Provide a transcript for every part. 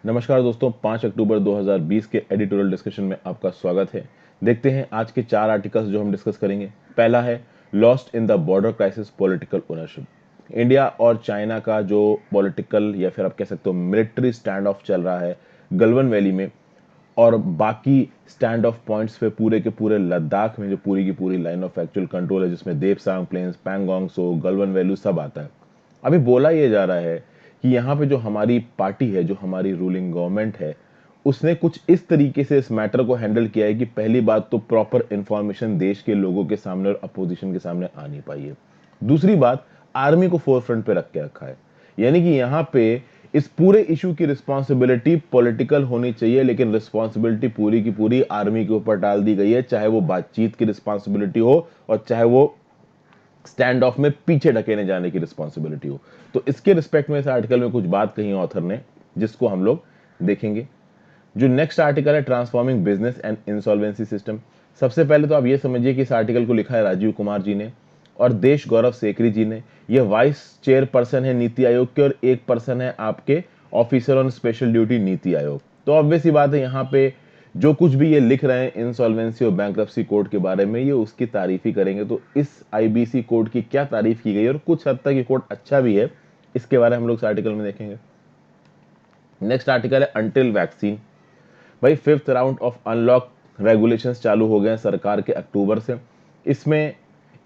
नमस्कार दोस्तों, 5 अक्टूबर 2020 के एडिटोरियल डिस्कशन में आपका स्वागत है। देखते हैं आज के 4 आर्टिकल्स जो हम डिस्कस करेंगे। पहला है lost in the border crisis political ownership. India और चाइना का जो पॉलिटिकल या फिर आप कह सकते हो मिलिट्री स्टैंड ऑफ चल रहा है गलवान वैली में, और बाकी स्टैंड ऑफ पॉइंट्स पे पूरे के पूरे लद्दाख में जो पूरी की पूरी लाइन ऑफ एक्चुअल कंट्रोल है, जिसमें देपसांग प्लेन्स, पैंगोंग सो, गलवान वैली सब आता है। अभी बोला यह जा रहा है कि यहाँ पे जो हमारी पार्टी है, जो हमारी रूलिंग गवर्नमेंट है, उसने कुछ इस तरीके से इस मैटर को हैंडल किया है कि पहली बात तो प्रॉपर इंफॉर्मेशन देश के लोगों के सामने और अपोजिशन के सामने आ नहीं पाई है। दूसरी बात, आर्मी को फोरफ्रंट पे रख के रखा है। यानी कि यहाँ पे इस पूरे इशू की रिस्पॉन्सिबिलिटी पॉलिटिकल होनी चाहिए, लेकिन रिस्पॉन्सिबिलिटी पूरी की पूरी आर्मी के ऊपर डाल दी गई है, चाहे वो बातचीत की रिस्पॉन्सिबिलिटी हो और चाहे वो स्टैंड ऑफ में पीछे ढकेने जाने की रिस्पॉन्सिबिलिटी हो। तो इसके रिस्पेक्ट में इस आर्टिकल में कुछ बात कही ऑथर ने, जिसको हम लोग देखेंगे। जो नेक्स्ट आर्टिकल है transforming business and insolvency system. सबसे पहले तो आप ये समझिए कि इस आर्टिकल को लिखा है राजीव कुमार जी ने और देश गौरव सेकरी जी ने। यह वाइस चेयरपर्सन है नीति आयोग के और एक पर्सन है आपके officer on special duty NITI Aayog. तो ऑब्वियस सी बात है, यहाँ पे जो कुछ भी ये लिख रहे हैं इंसॉल्वेंसी और बैंक्रप्सी कोड के बारे में, ये उसकी तारीफ ही करेंगे। तो इस आईबीसी कोड की क्या तारीफ की गई और कुछ हद तक ये कोड अच्छा भी है, इसके बारे में हम लोग इस आर्टिकल में देखेंगे। नेक्स्ट आर्टिकल है अंटिल वैक्सीन। भाई 5th round of unlock regulations चालू हो गए हैं सरकार के अक्टूबर से। इसमें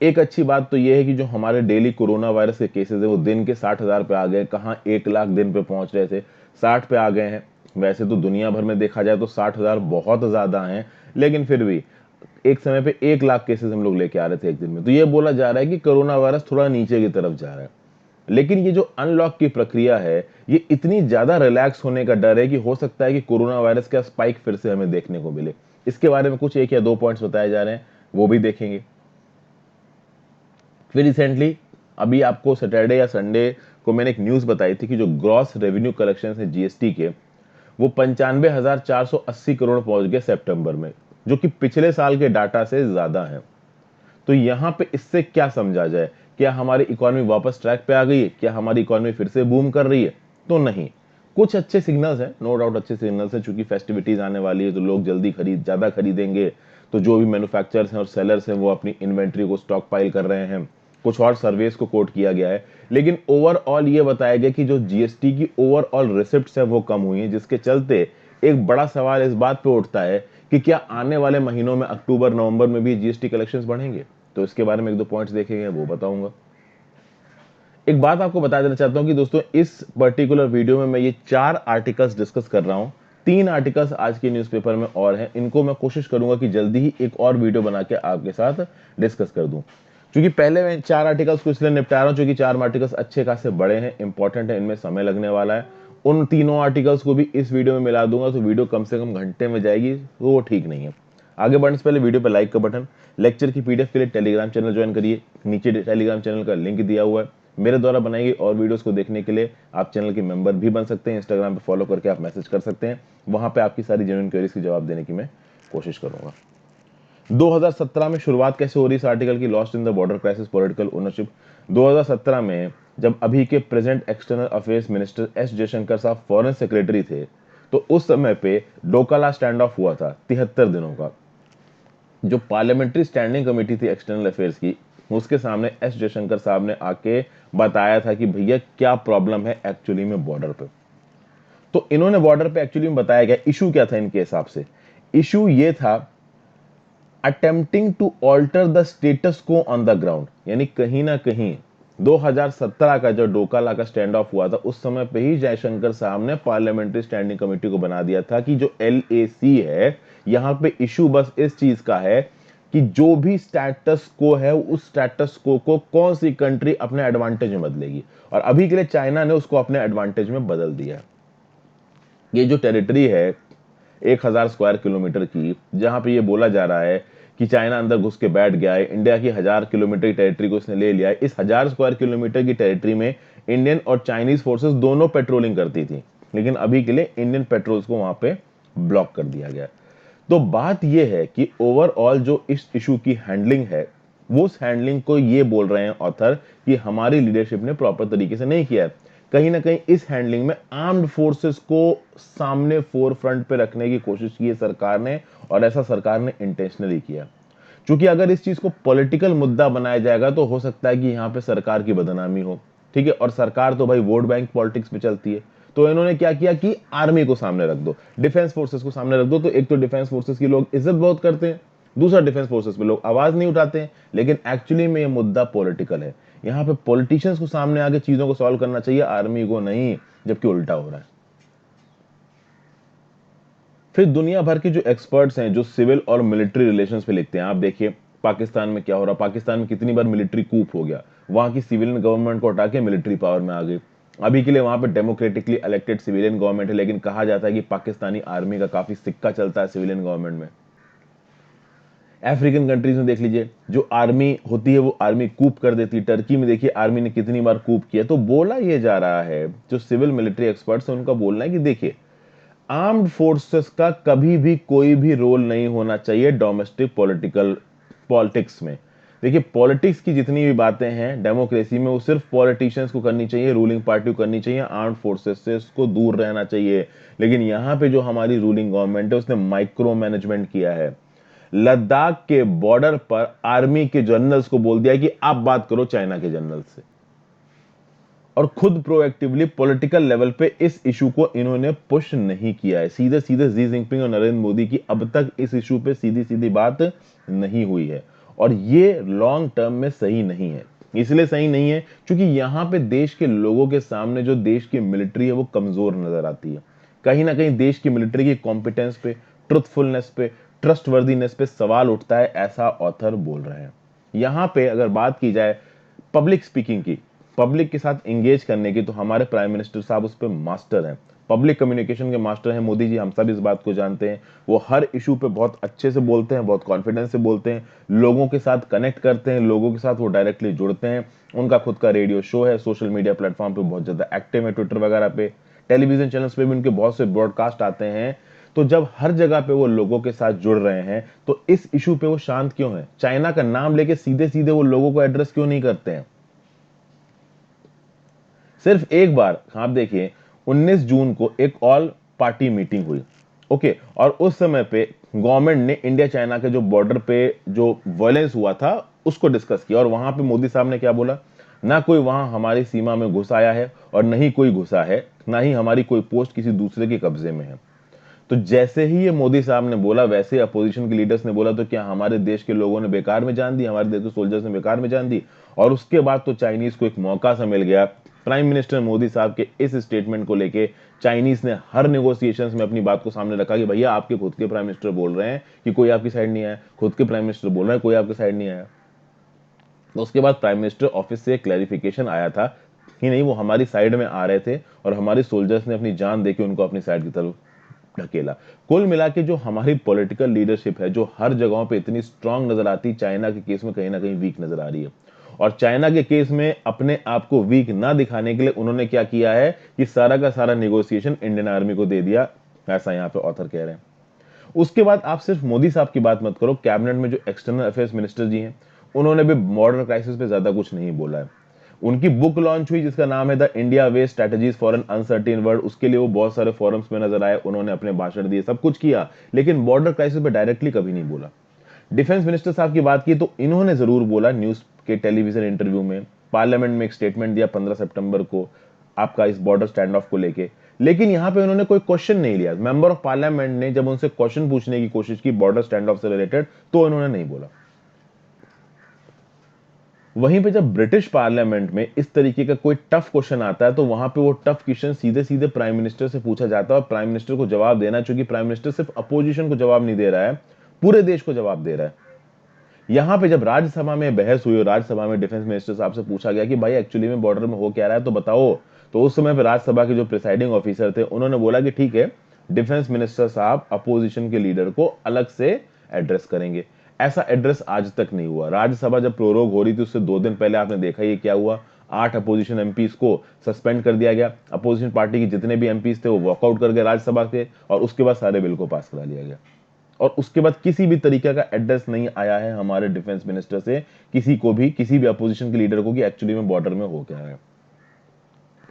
एक अच्छी बात तो यह है कि जो हमारे डेली कोरोना वायरस के केसेस है वो दिन के 60,000 पे आ गए। कहाँ 1 लाख दिन पे पहुंच रहे थे, 60 पे आ गए हैं। वैसे तो दुनिया भर में देखा जाए तो 60,000 बहुत ज्यादा हैं, लेकिन फिर भी एक समय पे 1 लाख केसेस हम लोग लेके आ रहे थे एक दिन में। तो ये बोला जा रहा है कि कोरोना वायरस थोड़ा नीचे की तरफ जा रहा है। लेकिन ये जो अनलॉक की प्रक्रिया है, ये इतनी ज्यादा रिलैक्स होने का डर है कि हो सकता है कि कोरोना वायरस का स्पाइक फिर से हमें देखने को मिले। इसके बारे में कुछ 1 या 2 पॉइंट्स बताए जा रहे हैं, वो भी देखेंगे। फिर रिसेंटली अभी आपको सैटरडे या संडे को मैंने एक न्यूज बताई थी कि जो ग्रॉस रेवेन्यू कलेक्शन है जीएसटी के, वो 95,480 करोड़ पहुंच गए सितंबर में, जो कि पिछले साल के डाटा से ज्यादा है। तो यहां पे इससे क्या समझा जाए? क्या हमारी इकोनॉमी वापस ट्रैक पे आ गई है? क्या हमारी इकोनॉमी फिर से बूम कर रही है? तो नहीं। कुछ अच्छे सिग्नल्स हैं, नो डाउट अच्छे सिग्नल्स हैं, चूंकि फेस्टिविटीज आने वाली है तो लोग जल्दी ज्यादा खरीदेंगे। तो जो भी मैन्युफैक्चरर्स हैं और सेलर्स हैं वो अपनी इन्वेंट्री को स्टॉक पाइल कर रहे हैं। कुछ और सर्वेस को कोट किया गया है, लेकिन ओवरऑल ये बताया गया कि जो जीएसटी की ओवरऑल रिसिप्ट्स है वो कम हुई है, जिसके चलते एक बड़ा सवाल इस बात पे उठता है कि क्या आने वाले महीनों में अक्टूबर नवंबर में भी जीएसटी कलेक्शंस बढ़ेंगे? तो इसके बारे में 1-2 पॉइंट्स देखेंगे, वो बताऊंगा। एक बात आपको बता देना चाहता हूं कि दोस्तों इस पर्टिकुलर वीडियो में मैं ये 4 आर्टिकल्स डिस्कस कर रहा हूं। 3 आर्टिकल्स आज के न्यूज़पेपर में और हैं, इनको मैं कोशिश करूंगा कि जल्दी ही एक और वीडियो बना के आपके साथ डिस्कस कर दूं। क्योंकि पहले मैं 4 आर्टिकल्स को इसलिए निपटा रहा हूं क्योंकि 4 आर्टिकल्स अच्छे खासे बड़े हैं, इंपॉर्टेंट है, इनमें समय लगने वाला है। उन तीनों आर्टिकल्स को भी इस वीडियो में मिला दूंगा तो वीडियो कम से कम घंटे में जाएगी, तो वो ठीक नहीं है। आगे बढ़ने से पहले वीडियो पर लाइक का बटन, लेक्चर की पीडीएफ के लिए टेलीग्राम चैनल ज्वाइन करिए, नीचे टेलीग्राम चैनल का लिंक दिया हुआ है। मेरे द्वारा बनाई गई और वीडियोस को देखने के लिए आप चैनल के मेंबर भी बन सकते हैं। इंस्टाग्राम पे फॉलो करके आप मैसेज कर सकते हैं, वहां पे आपकी सारी जेन्युइन क्वेरीज की जवाब देने की मैं कोशिश करूंगा। 2017 में शुरुआत कैसे हो रही इस आर्टिकल की, lost in the border crisis political ownership. 2017 में जब अभी के present external affairs minister S Jaishankar साहब फॉरेन सेक्रेटरी थे, तो उस समय पे डोकाला स्टैंड ऑफ हुआ था 73 दिनों का। जो पार्लियामेंट्री स्टैंडिंग कमेटी थी एक्सटर्नल अफेयर्स की, उसके सामने एस जयशंकर साहब ने आके बताया था कि भैया क्या प्रॉब्लम है एक्चुअली में बॉर्डर पे। तो इन्होंने बॉर्डर पे एक्चुअली में बताया गया इशू क्या था इनके हिसाब से। इशू ये था attempting to alter the status quo on the ground. यानी कहीं ना कहीं 2017 का जो डोकाला का स्टैंड ऑफ हुआ था, उस समय पे ही जयशंकर साहब ने पार्लियामेंट्री स्टैंडिंग कमेटी को बना दिया था कि जो एलएसी है, यहां पे इशू बस इस चीज का है कि जो भी स्टेटस को है उस स्टेटस को कौन सी कंट्री अपने एडवांटेज में बदलेगी। और अभी के लिए चाइना ने उसको अपने एडवांटेज में बदल दिया है। ये जो टेरिटरी है 1,000 स्क्वायर किलोमीटर की, जहां पे ये बोला जा रहा है कि चाइना अंदर घुस के बैठ गया है, इंडिया की 1,000 किलोमीटर की टेरिटरी को इसने ले लिया है। इस 1,000 स्क्वायर किलोमीटर की टेरिटरी में इंडियन और चाइनीज फोर्सेस दोनों पेट्रोलिंग करती थी, लेकिन अभी के लिए इंडियन पेट्रोल्स को वहां पे ब्लॉक कर दिया गया। तो बात यह है कि ओवरऑल जो इस इशू की हैंडलिंग है, वो उस हैंडलिंग को ये बोल रहे हैं ऑथर कि हमारी लीडरशिप ने प्रॉपर तरीके से नहीं किया है। कहीं ना कहीं इस हैंडलिंग में आर्म्ड फोर्सेस को सामने फोर फ्रंट पे रखने की कोशिश की है सरकार ने, और ऐसा सरकार ने इंटेंशनली किया। क्योंकि अगर इस चीज को पॉलिटिकल मुद्दा बनाया जाएगा तो हो सकता है कि यहाँ पे सरकार की बदनामी हो, ठीक है, और सरकार तो भाई वोट बैंक पॉलिटिक्स में चलती है। तो इन्होंने क्या किया कि आर्मी को सामने रख दो, डिफेंस फोर्सेस को सामने रख दो, तो एक तो डिफेंस फोर्सेस की लोग इज्जत बहुत करते हैं, दूसरा डिफेंस फोर्सेस पे लोग आवाज नहीं उठाते हैं। लेकिन एक्चुअली में ये मुद्दा पॉलिटिकल है, यहाँ पे पॉलिटिशियंस को सामने आके चीजों को सॉल्व करना चाहिए, आर्मी को नहीं, जबकि उल्टा हो रहा है। फिर दुनिया भर के जो एक्सपर्ट्स हैं जो सिविल और मिलिट्री रिलेशंस पे लिखते हैं, आप देखिए पाकिस्तान में क्या हो रहा, पाकिस्तान में कितनी बार मिलिट्री कूप हो गया, वहां की सिविलियन गवर्नमेंट को हटा के मिलिट्री पावर में आ गई। अभी के लिए वहां पे डेमोक्रेटिकली इलेक्टेड सिविलियन गवर्नमेंट है, लेकिन कहा जाता है कि पाकिस्तानी आर्मी का काफी सिक्का चलता है सिविलियन गवर्नमेंट में। अफ्रीकन कंट्रीज में देख लीजिए, जो आर्मी होती है वो आर्मी कूप कर देती है। टर्की में देखिए आर्मी ने कितनी बार कूप किया। तो बोला ये जा रहा है, जो सिविल मिलिट्री एक्सपर्ट्स हैं उनका बोलना है कि देखिए आर्म्ड फोर्सेस का कभी भी कोई भी रोल नहीं होना चाहिए डोमेस्टिक पॉलिटिक्स में। देखिए पॉलिटिक्स की जितनी भी बातें हैं डेमोक्रेसी में, वो सिर्फ पॉलिटिशियंस को करनी चाहिए, रूलिंग पार्टी को करनी चाहिए, आर्म्ड फोर्सेस से उसको दूर रहना चाहिए। लेकिन यहाँ पे जो हमारी रूलिंग गवर्नमेंट है उसने माइक्रो मैनेजमेंट किया है। लद्दाख के बॉर्डर पर आर्मी के जनरल्स को बोल दिया कि आप बात करो चाइना के जनरल से, और खुद प्रोएक्टिवली पॉलिटिकल लेवल पे इस इशू को इन्होंने पुश नहीं किया है। सीधे सीधे जी जिनपिंग और नरेंद्र मोदी की अब तक इस इशू पे सीधी सीधी बात नहीं हुई है, और ये लॉन्ग टर्म में सही नहीं है। इसलिए सही नहीं है क्योंकि यहां पे देश के लोगों के सामने जो देश की मिलिट्री है वो कमजोर नजर आती है। कहीं ना कहीं देश की मिलिट्री की कॉम्पिटेंस पे, ट्रुथफुलनेस पे, ट्रस्टवर्दीनेस पे सवाल उठता है, ऐसा ऑथर बोल रहे हैं। यहां पे अगर बात की जाए पब्लिक स्पीकिंग की, पब्लिक के साथ एंगेज करने की, तो हमारे प्राइम मिनिस्टर साहब उस पर मास्टर हैं, पब्लिक कम्युनिकेशन के मास्टर हैं मोदी जी, हम सब इस बात को जानते हैं। वो हर इशू पे बहुत अच्छे से बोलते हैं, बहुत कॉन्फिडेंस से बोलते हैं, लोगों के साथ कनेक्ट करते हैं, लोगों के साथ वो डायरेक्टली जुड़ते हैं। उनका खुद का रेडियो शो है, सोशल मीडिया प्लेटफॉर्म पे बहुत ज्यादा एक्टिव है, ट्विटर वगैरह पे, टेलीविजन चैनल्स पे भी उनके बहुत से ब्रॉडकास्ट आते हैं। तो जब हर जगह पे वो लोगों के साथ जुड़ रहे हैं तो इस इशू पे वो शांत क्यों है? चाइना का नाम लेके सीधे सीधे वो लोगों को एड्रेस क्यों नहीं करते हैं? सिर्फ एक बार आप देखिए 19 जून को एक ऑल पार्टी मीटिंग हुई, ओके, और उस समय पे गवर्नमेंट ने इंडिया चाइना के जो बॉर्डर पे जो वायलेंस हुआ था उसको डिस्कस किया, और वहां पे मोदी साहब ने क्या बोला, ना कोई वहां हमारी सीमा में घुस आया है और नहीं कोई घुसा है, ना ही हमारी कोई पोस्ट किसी दूसरे के कब्जे में है। तो जैसे ही ये मोदी साहब ने बोला वैसे ही अपोजिशन के लीडर्स ने बोला, तो क्या हमारे देश के लोगों ने बेकार में जान दी, हमारे देश के सोल्जर्स ने बेकार में जान दी? और उसके बाद तो चाइनीज को एक मौका सा मिल गया। प्राइम मिनिस्टर मोदी साहब के इस स्टेटमेंट को लेके चाइनीज ने हर नेगोशिएशंस में अपनी बात को सामने रखा कि भैया आपके खुद के प्राइम मिनिस्टर बोल रहे हैं कि कोई आपकी साइड नहीं आया, खुद के प्राइम मिनिस्टर बोल रहे हैं कोई आपकी साइड नहीं आया। तो उसके बाद प्राइम मिनिस्टर ऑफिस से क्लैरिफिकेशन आया था कि नहीं, वो हमारी साइड में आ रहे थे और हमारी सोल्जर्स ने अपनी जान देके उनको अपनी साइड की तरफ ढकेला। कुल मिला के जो हमारी पॉलिटिकल लीडरशिप है जो हर जगहों पे इतनी स्ट्रांग नजर आती, चाइना के केस में कहीं ना कहीं वीक नजर आ रही है। और चाइना के केस में अपने आप को वीक ना दिखाने के लिए उन्होंने क्या किया है कि सारा का सारा नेगोशिएशन इंडियन आर्मी को दे दिया, ऐसा यहाँ पे ऑथर कह रहे हैं। उसके बाद आप सिर्फ मोदी साहब की बात मत करो, कैबिनेट में जो एक्सटर्नल अफेयर्स मिनिस्टर जी हैं उन्होंने भी बॉर्डर क्राइसिस पे ज्यादा कुछ नहीं बोला है। उनकी बुक लॉन्च हुई जिसका नाम है the India way strategies for an uncertain world, उसके लिए वो बहुत सारे फोरम्स में नजर आए, उन्होंने अपने भाषण दिए, सब कुछ किया, लेकिन बॉर्डर क्राइसिस पे डायरेक्टली कभी नहीं बोला। डिफेंस मिनिस्टर साहब की बात की तो इन्होंने जरूर बोला न्यूज के टेलीविजन इंटरव्यू में, पार्लियामेंट में एक स्टेटमेंट दिया 15 सितंबर को आपका इस बॉर्डर स्टैंड ऑफ को लेके, लेकिन यहां पे उन्होंने कोई क्वेश्चन नहीं लिया। मेंबर ऑफ पार्लियामेंट ने जब उनसे क्वेश्चन पूछने की कोशिश की बॉर्डर स्टैंड ऑफ से रिलेटेड तो उन्होंने नहीं बोला। वहीं पे जब ब्रिटिश पार्लियामेंट में इस तरीके का कोई टफ क्वेश्चन आता है तो वहां पे वो टफ क्वेश्चन सीधे सीधे प्राइम मिनिस्टर से पूछा जाता है, और प्राइम मिनिस्टर को जवाब देना है, क्योंकि प्राइम मिनिस्टर सिर्फ अपोजिशन को जवाब नहीं दे रहा है, पूरे देश को जवाब दे रहा है। यहां पे जब राज्यसभा में बहस हुई और राज्यसभा में डिफेंस मिनिस्टर साहब से पूछा गया कि भाई एक्चुअली में बॉर्डर में हो क्या रहा है तो बताओ, तो उस समय पे राज्यसभा के जो प्रिसाइडिंग ऑफिसर थे उन्होंने बोला कि ठीक है, डिफेंस मिनिस्टर साहब अपोजिशन के लीडर को अलग से एड्रेस करेंगे। ऐसा एड्रेस आज तक नहीं हुआ। राज्यसभा जब प्रोरोग हो रही थी उससे 2 दिन पहले आपने देखा ये क्या हुआ, 8 अपोजिशन एमपीज को सस्पेंड कर दिया गया, अपोजिशन पार्टी के जितने भी एमपीज थे वो वॉकआउट कर गए राज्यसभा के, और उसके बाद सारे बिल को पास करा लिया गया। और उसके बाद किसी भी तरीके का एड्रेस नहीं आया है हमारे डिफेंस मिनिस्टर से किसी को भी, किसी भी अपोजिशन के लीडर को कि एक्चुअली में बॉर्डर में हो क्या है।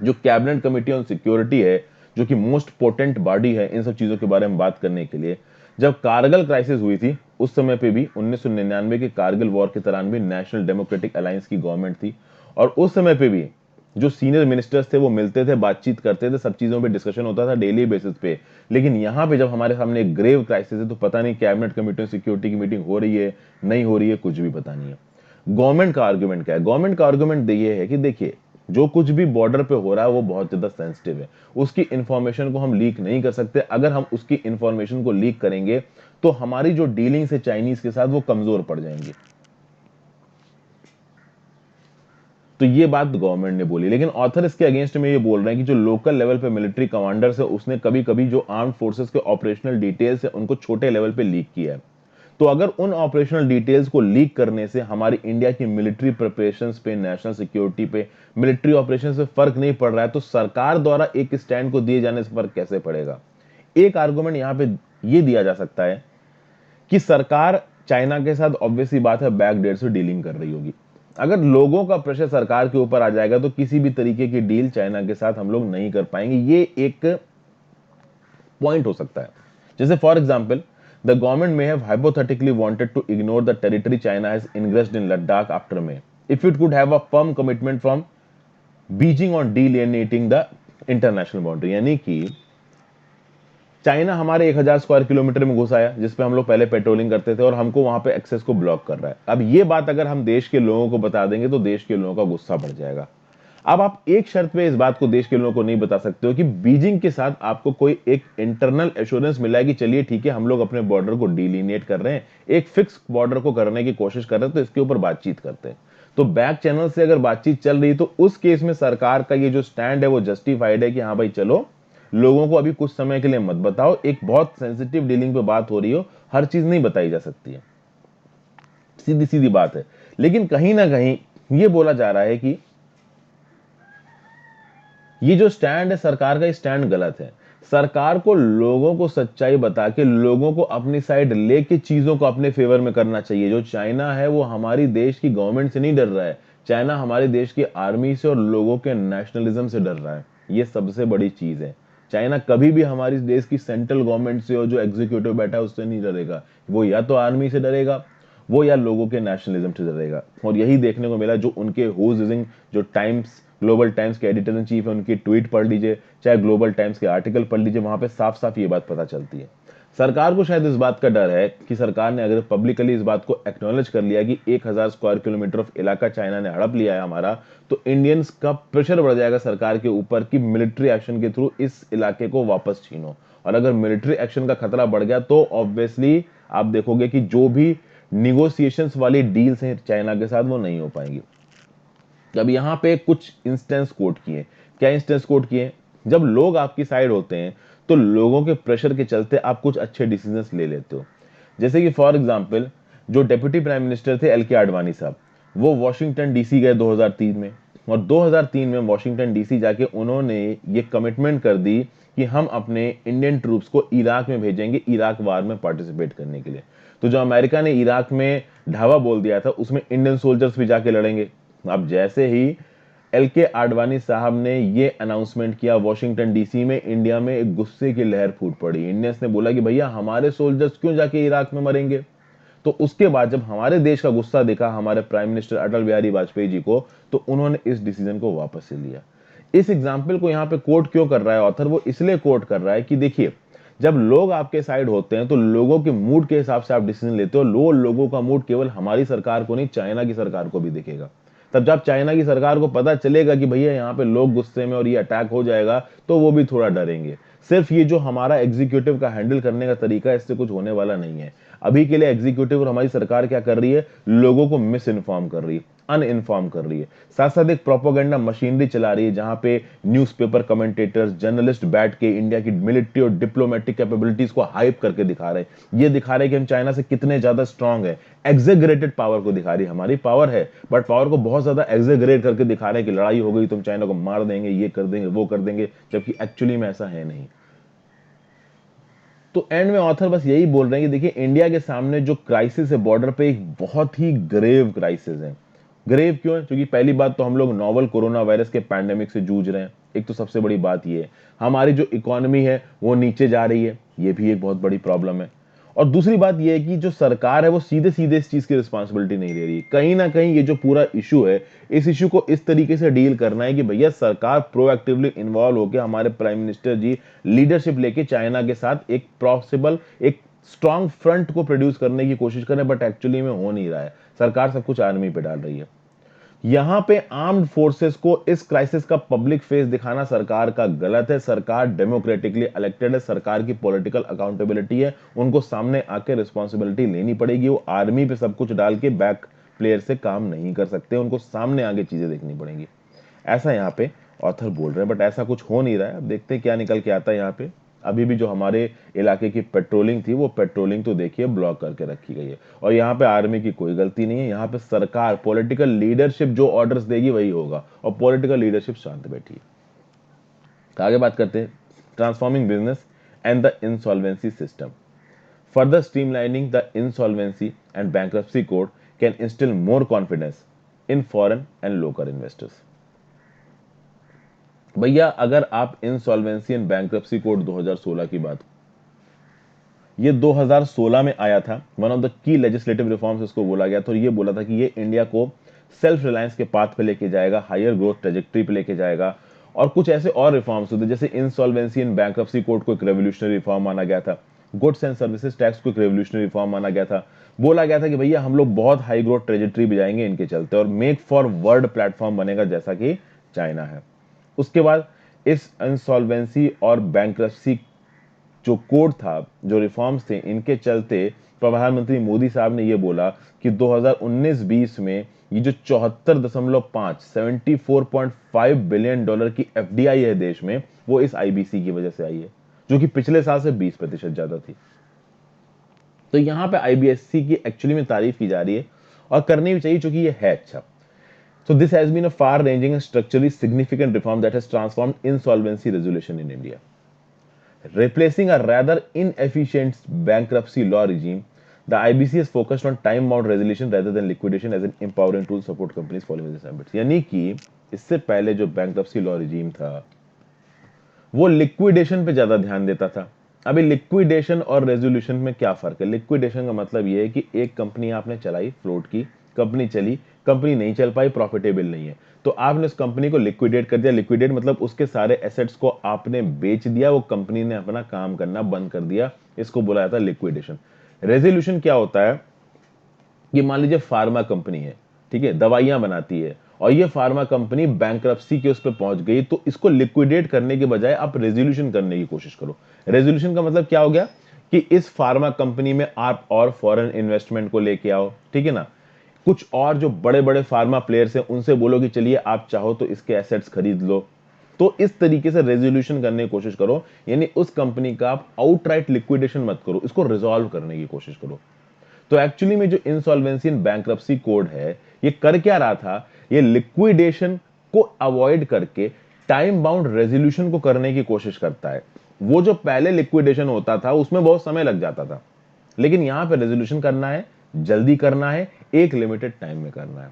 जो कैबिनेट कमेटी ऑन सिक्योरिटी है, जो कि मोस्ट पोटेंट बॉडी है इन सब चीजों के बारे में बात करने के लिए, जब कारगिल क्राइसिस हुई थी उस समय पे भी 1999 के कारगिल वॉर के दौरान भी नेशनल डेमोक्रेटिक अलायंस की गवर्नमेंट थी, और उस समय पे भी जो सीनियर मिनिस्टर्स थे वो मिलते थे, बातचीत करते थे, सब चीजों पे डिस्कशन होता था डेली बेसिस पे। लेकिन यहाँ पे जब हमारे सामने एक ग्रेव क्राइसिस है तो पता नहीं कैबिनेट कमेटी ऑन सिक्योरिटी की मीटिंग हो रही है, नहीं हो रही है, कुछ भी पता नहीं है। गवर्नमेंट का आर्गुमेंट क्या है? गवर्नमेंट का आर्गुमेंट ये है कि देखिए, जो कुछ भी बॉर्डर पे हो रहा है वो बहुत ज्यादा सेंसिटिव है, उसकी इंफॉर्मेशन को हम लीक नहीं कर सकते। अगर हम उसकी इंफॉर्मेशन को लीक करेंगे तो हमारी जो डीलिंग्स है चाइनीज के साथ वो कमजोर पड़ जाएंगी। तो ये बात गवर्नमेंट ने बोली, लेकिन ऑथर इसके अगेंस्ट में ये बोल रहे हैं कि जो लोकल लेवल पे मिलिट्री कमांडर्स है उसने कभी कभी जो आर्म फोर्सेस के ऑपरेशनल डिटेल्स है उनको छोटे लेवल पे लीक किया है। तो अगर उन ऑपरेशनल डिटेल्स को लीक करने से हमारी इंडिया की मिलिट्री प्रिपरेशंस पे, नेशनल सिक्योरिटी पे, मिलिट्री ऑपरेशन से फर्क नहीं पड़ रहा है, तो सरकार द्वारा एक स्टैंड को दिए जाने से फर्क कैसे पड़ेगा? एक आर्गुमेंट यहां पे ये दिया जा सकता है कि सरकार चाइना के साथ ऑब्वियसली बात है बैक डेट से डीलिंग कर रही होगी। अगर लोगों का प्रेशर सरकार के ऊपर आ जाएगा तो किसी भी तरीके की डील चाइना के साथ हम लोग नहीं कर पाएंगे, ये एक पॉइंट हो सकता है। जैसे for example, the government may have hypothetically wanted to ignore the territory China has ingressed in Ladakh after May, if it could have a firm commitment from Beijing on delineating the international boundary। यानी कि China हमारे 1000 square kilometre में घुस आया, जिसपे हम लोग पहले पेट्रोलिंग करते थे, और हमको वहां पे एक्सेस को ब्लॉक कर रहा है। अब ये बात अगर हम देश के लोगों को बता देंगे तो देश के लोगों का गुस्सा बढ़ जाएगा। अब आप एक शर्त पे इस बात को देश के लोगों को नहीं बता सकते हो कि बीजिंग के साथ आपको कोई एक इंटरनल एश्योरेंस मिला है कि चलिए ठीक है, हम लोग अपने बॉर्डर को डिलिनेट कर रहे हैं, एक फिक्स बॉर्डर को करने की कोशिश कर रहे हैं, तो इसके ऊपर बातचीत करते हैं। तो बैक चैनल से अगर बातचीत चल रही तो उस केस में सरकार का ये जो स्टैंड है वो जस्टिफाइड है कि हाँ भाई चलो, लोगों को अभी कुछ समय के लिए मत बताओ, एक बहुत सेंसिटिव डीलिंग पे बात हो रही हो, हर चीज नहीं बताई जा सकती है, सीधी सीधी बात है। लेकिन कहीं ना कहीं ये बोला जा रहा है कि ये जो स्टैंड है सरकार का, ये स्टैंड गलत है। सरकार को लोगों को सच्चाई बता के लोगों को अपनी साइड लेके चीजों को अपने फेवर में करना चाहिए। जो चाइना है वो हमारी देश की गवर्नमेंट से नहीं डर रहा है, चाइना हमारे देश की आर्मी से और लोगों के नेशनलिज्म से डर रहा है। ये सबसे बड़ी चीज है। चाइना कभी भी हमारी देश की सेंट्रल गवर्नमेंट से और जो एग्जीक्यूटिव बैठा है उससे नहीं डरेगा, वो या तो आर्मी से डरेगा, वो या लोगों के नेशनलिज्म से डरेगा। और यही देखने को मिला, जो उनके जो टाइम्स, ग्लोबल टाइम्स के एडिटर इन चीफ है, उनकी ट्वीट पढ़ लीजिए, चाहे ग्लोबल टाइम्स के आर्टिकल पढ़ लीजिए, वहां पे साफ साफ ये बात पता चलती है। सरकार को शायद इस बात का डर है कि सरकार ने अगर पब्लिकली इस बात को एक्नॉलेज कर लिया कि 1000 स्क्वायर किलोमीटर ऑफ इलाका चाइना ने हड़प लिया है हमारा, तो इंडियंस का प्रेशर बढ़ जाएगा सरकार के ऊपर कि मिलिट्री एक्शन के थ्रू इस इलाके को वापस छीनो। और अगर मिलिट्री एक्शन का खतरा बढ़ गया तो ऑब्वियसली आप देखोगे कि जो भी निगोसिएशंस वाली डील्स हैं चाइना के साथ वो नहीं हो पाएंगी। अब यहां पे कुछ इंस्टेंस कोट किए। क्या इंस्टेंस कोट किए? जब लोग आपकी साइड होते हैं तो लोगों के प्रेशर के चलते आप कुछ अच्छे डिसीजंस ले लेते हो। जैसे कि फॉर एग्जांपल, जो डेप्यूटी प्राइम मिनिस्टर थे एल के आडवाणी साहब, वो वॉशिंगटन डीसी गए 2003 में, और 2003 में वॉशिंगटन डीसी जाके उन्होंने ये कमिटमेंट कर दी कि हम अपने इंडियन ट्रूप्स को इराक में भेजेंगे, इराक वार में पार्टिसिपेट करने के लिए। तो जो अमेरिका ने इराक में ढावा बोल दिया था उसमें इंडियन सोल्जर्स भी जाके लड़ेंगे। अब जैसे ही एल के आडवाणी साहब ने ये अनाउंसमेंट किया वॉशिंगटन डीसी में, इंडिया में एक गुस्से की लहर फूट पड़ी। इंडियंस ने बोला कि भैया हमारे सोल्जर्स क्यों जाके इराक में मरेंगे। तो उसके बाद जब हमारे देश का गुस्सा देखा हमारे प्राइम मिनिस्टर अटल बिहारी वाजपेयी जी को, तो उन्होंने इस डिसीजन को वापस ले लिया। इस एग्जाम्पल को यहाँ पे कोट क्यों कर रहा है ऑथर? वो इसलिए कोट कर रहा है कि देखिए, जब लोग आपके साइड होते हैं तो लोगों के मूड के हिसाब से आप डिसीजन लेते हो। लोगों का मूड केवल हमारी सरकार को नहीं, चाइना की सरकार को भी दिखेगा। तब जब चाइना की सरकार को पता चलेगा कि भैया यहाँ पे लोग गुस्से में और ये अटैक हो जाएगा, तो वो भी थोड़ा डरेंगे। सिर्फ ये जो हमारा एग्जीक्यूटिव का हैंडल करने का तरीका है, इससे कुछ होने वाला नहीं है। अभी के लिए एग्जीक्यूटिव और हमारी सरकार क्या कर रही है? लोगों को मिस इन्फॉर्म कर रही है, अनइन्फॉर्म कर रही है। साथ साथ एक प्रोपोगेंडा मशीनरी चला रही है जहां पे न्यूज़पेपर कमेंटेटर्स, जर्नलिस्ट बैठ के इंडिया की मिलिट्री और डिप्लोमेटिक कैपेबिलिटीज को हाइप करके दिखा रहे हैं। ये दिखा रहे हैं कि हम चाइना से कितने ज्यादा स्ट्रांग है। एग्जेगरेटेड पावर को दिखा रही है। हमारी पावर है बट पावर को बहुत ज्यादा एग्जेगरेट करके दिखा रहे हैं कि लड़ाई हो गई तो हम चाइना को मार देंगे, ये कर देंगे, वो कर देंगे, जबकि एक्चुअली में ऐसा है नहीं। तो एंड में ऑथर बस यही बोल रहे हैं कि देखिए, इंडिया के सामने जो क्राइसिस है बॉर्डर पे, एक बहुत ही ग्रेव क्राइसिस है। ग्रेव क्यों है? क्योंकि पहली बात तो हम लोग नोवल कोरोना वायरस के पैंडेमिक से जूझ रहे हैं। एक तो सबसे बड़ी बात ये है, हमारी जो इकोनॉमी है वो नीचे जा रही है, ये भी एक बहुत बड़ी प्रॉब्लम है। और दूसरी बात ये है कि जो सरकार है वो सीधे सीधे इस चीज की रिस्पॉन्सिबिलिटी नहीं ले रही। कहीं ना कहीं ये जो पूरा इशू है, इस इशू को इस तरीके से डील करना है कि भैया सरकार प्रोएक्टिवली इन्वॉल्व होकर हमारे प्राइम मिनिस्टर जी लीडरशिप लेके चाइना के साथ एक पॉसिबल एक स्ट्रांग फ्रंट को प्रोड्यूस करने की कोशिश करें, बट एक्चुअली में हो नहीं रहा है। सरकार सब कुछ आर्मी पे डाल रही है। यहां पे आर्म्ड फोर्सेस को इस क्राइसिस का पब्लिक फेस दिखाना सरकार का गलत है। सरकार डेमोक्रेटिकली इलेक्टेड है, सरकार की पॉलिटिकल अकाउंटेबिलिटी है, उनको सामने आके रिस्पॉन्सिबिलिटी लेनी पड़ेगी। वो आर्मी पे सब कुछ डाल के बैक प्लेयर से काम नहीं कर सकते, उनको सामने आगे चीजें देखनी पड़ेंगी। ऐसा यहाँ पे ऑथर बोल रहे हैं, बट ऐसा कुछ हो नहीं रहा है। अब देखते हैं क्या निकल के आता है। यहाँ पे अभी भी जो हमारे इलाके की पेट्रोलिंग थी, वो पेट्रोलिंग तो देखिए ब्लॉक करके रखी गई है, और यहाँ पे आर्मी की कोई गलती नहीं है। यहाँ पे सरकार पॉलिटिकल लीडरशिप जो ऑर्डर्स देगी वही होगा, और पॉलिटिकल लीडरशिप शांत बैठी है। तो आगे बात करते हैं, transforming business and the insolvency system, further streamlining the insolvency and bankruptcy code can instil more confidence in foreign and local investors. भैया अगर आप इंसॉल्वेंसी एंड बैंक्रप्सी कोड 2016 की बात, ये 2016 में आया था, one of the key legislative reforms इसको बोला गया था, और ये बोला था कि ये इंडिया को सेल्फ रिलायंस के पाथ पे लेके जाएगा, हायर ग्रोथ ट्रेजेक्टरी पे लेके जाएगा। और कुछ ऐसे और रिफॉर्म्स होते जैसे इंसॉल्वेंसी एंड बैंक्रप्सी कोड को एक रेवोल्यूशनरी रिफॉर्म माना गया था, गुड्स एंड सर्विसेज टैक्स को एक रेवोल्यूशनरी रिफॉर्म माना गया था। बोला गया था कि भैया हम लोग बहुत हाई ग्रोथ ट्रेजेक्टरी पे जाएंगे इनके चलते, और मेक फॉर वर्ल्ड प्लेटफॉर्म बनेगा जैसा कि चाइना है। उसके बाद इस इंसॉल्वेंसी और बैंक्रप्सी जो कोड था, जो रिफॉर्म्स थे, इनके चलते प्रधानमंत्री मोदी साहब ने ये बोला कि 2019-20 में ये जो 74.5 74.5 बिलियन डॉलर की एफडीआई है देश में, वो इस आईबीसी की वजह से आई है, जो कि पिछले साल से 20% ज्यादा थी। तो यहां पे आईबीएससी की एक्चुअली में तारीफ की जा रही है, और करनी भी चाहिए, क्योंकि ये है अच्छा। So this has been a far-ranging and structurally significant reform that has transformed insolvency resolution in India. Replacing a rather inefficient bankruptcy law regime, the IBC has focused on time-bound resolution rather than liquidation as an empowering tool to support companies following this habits. यानी कि इससे पहले जो bankruptcy law regime था, वो liquidation पे ज्यादा ध्यान देता था। अभी लिक्विडेशन और रेजोल्यूशन में क्या फर्क है? लिक्विडेशन का मतलब ये है कि एक कंपनी आपने चलाई, फ्लोट की, कंपनी चली, कंपनी नहीं चल पाई, प्रॉफिटेबल नहीं है, तो आपने उस कंपनी को लिक्विडेट कर दिया। लिक्विडेट मतलब उसके सारे एसेट्स को आपने बेच दिया, वो कंपनी ने अपना काम करना बंद कर दिया, इसको बोला जाता है लिक्विडेशन। रेजोल्यूशन क्या होता है? ये मान लीजिए फार्मा कंपनी है, ठीक है, दवाइयां बनाती है, और ये फार्मा कंपनी बैंक्रप्सी के उस पर पहुंच गई, तो इसको लिक्विडेट करने के बजाय आप रेजोल्यूशन करने की कोशिश करो। रेजोल्यूशन का मतलब क्या हो गया कि इस फार्मा कंपनी में आप और फॉरेन इन्वेस्टमेंट को लेके आओ, ठीक है ना, कुछ और जो बड़े बड़े फार्मा प्लेयर्स हैं उनसे बोलो कि चलिए आप चाहो तो इसके एसेट्स खरीद लो। तो इस तरीके से रेजोल्यूशन करने की कोशिश करो, यानी उस कंपनी का आप आउटराइट लिक्विडेशन मत करो, इसको रिजॉल्व करने की कोशिश करो। तो एक्चुअली में जो इंसॉल्वेंसी एंड बैंक्रप्सी कोड है, ये कर क्या रहा था? ये लिक्विडेशन को अवॉइड करके टाइम बाउंड रेजोल्यूशन को करने की कोशिश करता है। वो जो पहले लिक्विडेशन होता था उसमें बहुत समय लग जाता था, लेकिन यहां पे रेजोल्यूशन करना है, जल्दी करना है, एक लिमिटेड टाइम में करना है।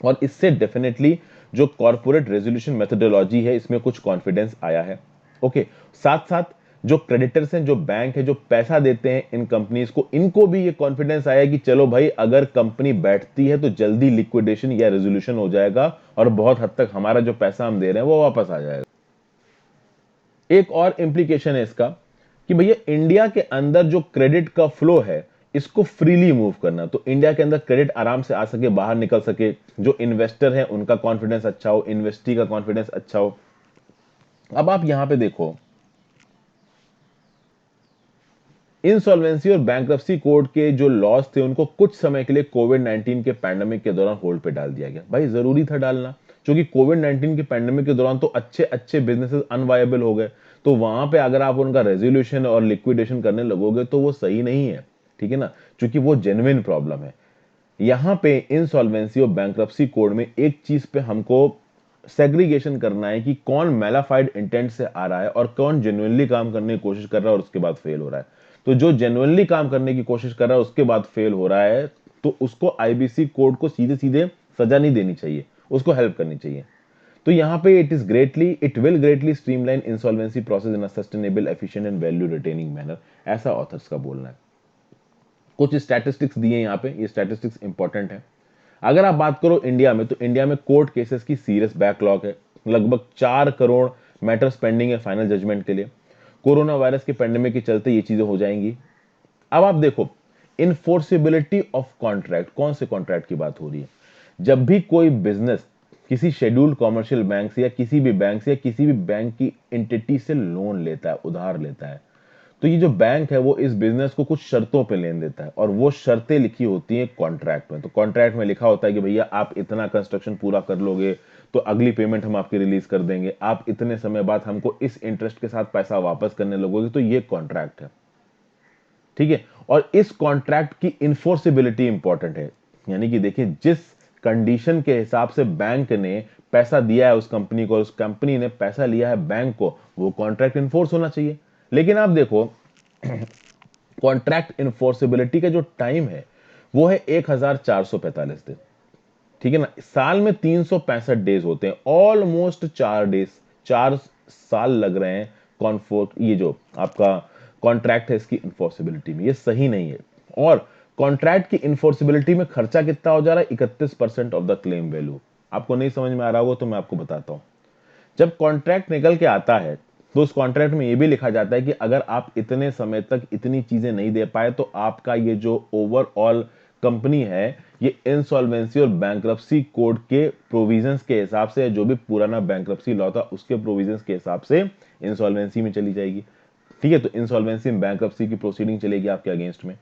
और इससे डेफिनेटली जो कॉर्पोरेट रेजोल्यूशन मेथोडोलॉजी है, इसमें कुछ कॉन्फिडेंस आया है। ओके, साथ साथ जो क्रेडिटर्स हैं, जो बैंक है, जो पैसा देते हैं इन कंपनीज को, इनको भी ये कॉन्फिडेंस आया कि चलो भाई अगर कंपनी बैठती है तो जल्दी लिक्विडेशन या रेजोल्यूशन हो जाएगा, और बहुत हद तक हमारा जो पैसा हम दे रहे हैं वो वापस आ जाएगा। एक और इंप्लीकेशन है इसका कि भैया इंडिया के अंदर जो क्रेडिट का फ्लो है, इसको फ्रीली मूव करना, तो इंडिया के अंदर क्रेडिट आराम से आ सके, बाहर निकल सके, जो इन्वेस्टर है उनका कॉन्फिडेंस अच्छा हो, इन्वेस्टी का कॉन्फिडेंस अच्छा हो। अब आप यहां पे देखो, इंसॉल्वेंसी और बैंक्रप्सी कोड के जो लॉज थे उनको कुछ समय के लिए कोविड-19 के पैंडेमिक के दौरान होल्ड पे डाल दिया गया। भाई जरूरी था डालना, क्योंकि कोविड-19 के पैंडेमिक के दौरान तो अच्छे अच्छे बिजनेसेस अनवायबल हो गए, तो वहां पे अगर आप उनका रेजोल्यूशन और लिक्विडेशन करने लगोगे तो वो सही नहीं है, ठीक है ना, क्योंकि वो जेन्युइन प्रॉब्लम है। यहां पे इंसॉल्वेंसी और बैंक्रप्सी कोड में एक चीज पे हमको सेग्रीगेशन करना है कि कौन मैलाफाइड इंटेंट से आ रहा है और कौन जेन्युइनली काम करने की कोशिश कर रहा है और उसके बाद फेल हो रहा है। तो जो जेन्युइनली काम करने की कोशिश कर रहा है उसके बाद फेल हो रहा है, तो उसको आईबीसी कोड को सीधे सीधे सजा नहीं देनी चाहिए, उसको हेल्प करनी चाहिए। तो यहाँ पे it will greatly streamline insolvency process in a sustainable, efficient and value retaining manner, ऐसा ऑथर्स का बोलना है। कुछ स्टैटिस्टिक्स दिए यहाँ पे, ये स्टैटिस्टिक्स इंपॉर्टेंट है। अगर आप बात करो इंडिया में, तो इंडिया में कोर्ट केसेस की सीरियस बैकलॉग है। लगभग 4 करोड़ मैटर्स पेंडिंग है फाइनल जजमेंट के लिए। कोरोना वायरस के पेंडेमिक के चलते ये चीजें हो जाएंगी। अब आप देखो, इनफोर्सिबिलिटी ऑफ कॉन्ट्रैक्ट, कौन से कॉन्ट्रैक्ट की बात हो रही है? जब भी कोई बिजनेस किसी शेड्यूल्ड कॉमर्शियल बैंक से या किसी भी बैंक से या किसी भी बैंक की एंटिटी से लोन लेता है, उधार लेता है, तो ये जो बैंक है वो इस बिजनेस को कुछ शर्तों पे लेन देता है, और वो शर्तें लिखी होती हैं कॉन्ट्रैक्ट में। तो कॉन्ट्रैक्ट में लिखा होता है कि भैया आप इतना कंस्ट्रक्शन पूरा कर लोगे तो अगली पेमेंट हम आपकी रिलीज कर देंगे, आप इतने समय बाद हमको इस इंटरेस्ट के साथ पैसा वापस करने लगोगे, तो ये कॉन्ट्रैक्ट है। ठीक है, और इस कॉन्ट्रैक्ट की इन्फोर्सिबिलिटी इंपॉर्टेंट है। यानी कि देखिए, जिस कंडीशन के हिसाब से बैंक ने पैसा दिया है उस कंपनी को, उस कंपनी ने पैसा लिया है बैंक को, वो कॉन्ट्रैक्ट इन्फोर्स होना चाहिए। लेकिन आप देखो, कॉन्ट्रैक्ट इन्फोर्सिबिलिटी का जो टाइम है वो है 1445 दिन। ठीक है ना, साल में 365 डेज होते हैं, ऑलमोस्ट 4 डेज, 4 साल लग रहे हैं कॉन्फोर्ट, ये जो आपका कॉन्ट्रैक्ट है इसकी इन्फोर्सिबिलिटी में। ये सही नहीं है। और कॉन्ट्रैक्ट की इन्फोर्सिबिलिटी में खर्चा कितना हो जा रहा है? 31% ऑफ द क्लेम वैल्यू। आपको नहीं समझ में आ रहा होगा तो मैं आपको बताता हूं। जब कॉन्ट्रैक्ट निकल के आता है तो उस कॉन्ट्रैक्ट में यह भी लिखा जाता है कि अगर आप इतने समय तक इतनी चीजें नहीं दे पाए तो आपका ये जो ओवरऑल कंपनी है ये इंसॉल्वेंसी और बैंक्रप्सी कोड के प्रोविजंस के हिसाब से, जो भी पुराना बैंक्रप्सी लॉ था उसके प्रोविजंस के हिसाब से इंसॉल्वेंसी में चली जाएगी। ठीक है, तो इंसॉल्वेंसी एंड बैंक्रप्सी की प्रोसीडिंग चलेगी आपके अगेंस्ट में।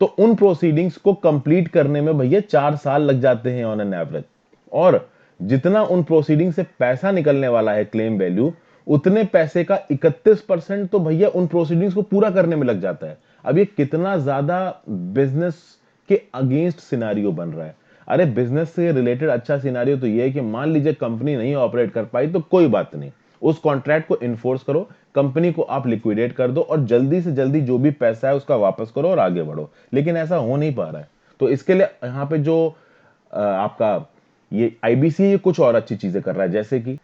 तो उन प्रोसीडिंग्स को कंप्लीट करने में भैया 4 साल लग जाते हैं ऑन एन एवरेज। और जितना उन प्रोसीडिंग से पैसा निकलने वाला है क्लेम वैल्यू, उतने पैसे का 31% तो भैया उन प्रोसीडिंग्स को पूरा करने में लग जाता है। अब ये कितना ज्यादा बिजनेस के अगेंस्ट सिनारियो बन रहा है। अरे बिजनेस से रिलेटेड अच्छा सिनारियो तो ये है कि मान लीजिए कंपनी नहीं ऑपरेट कर पाई तो कोई बात नहीं, उस कॉन्ट्रैक्ट को इन्फोर्स करो, कंपनी को आप लिक्विडेट कर दो और जल्दी से जल्दी जो भी पैसा है उसका वापस करो और आगे बढ़ो। लेकिन ऐसा हो नहीं पा रहा है। तो इसके लिए यहाँ पे जो आपका ये आईबीसी ये कुछ और अच्छी चीजें कर रहा है, जैसे कि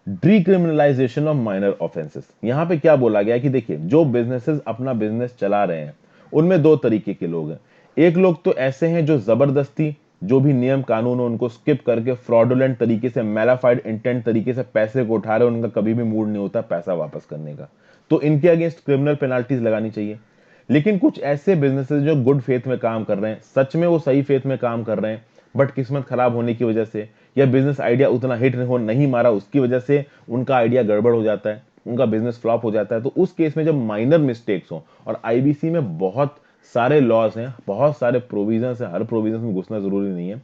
डिक्रिमिनलाइजेशन ऑफ माइनर ऑफेंसेस। यहां पे क्या बोला गया है कि देखिए, जो बिजनेसेस अपना बिजनेस चला रहे हैं उनमें दो तरीके के लोग हैं। एक लोग तो ऐसे हैं जो जबरदस्ती जो भी नियम कानून है उनको स्किप करके फ्रॉडुलेंट तरीके से, मैलाफाइड इंटेंट तरीके से पैसे को उठा रहे हैं, उनका कभी भी मूड नहीं होता पैसा वापस करने का, तो इनके अगेंस्ट क्रिमिनल पेनाल्टीज लगानी चाहिए। लेकिन कुछ ऐसे बिजनेसेस जो गुड फेथ में काम कर रहे हैं, सच में वो सही फेथ में काम कर रहे हैं, बट किस्मत खराब होने की वजह से या बिजनेस आइडिया उतना हिट हो नहीं मारा उसकी वजह से उनका आइडिया गड़बड़ हो जाता है, उनका बिजनेस फ्लॉप हो जाता है। तो उस केस में जब माइनर मिस्टेक्स हो, और आईबीसी में बहुत सारे लॉज हैं, बहुत सारे प्रोविजन है, हर प्रोविजन में घुसना जरूरी नहीं है।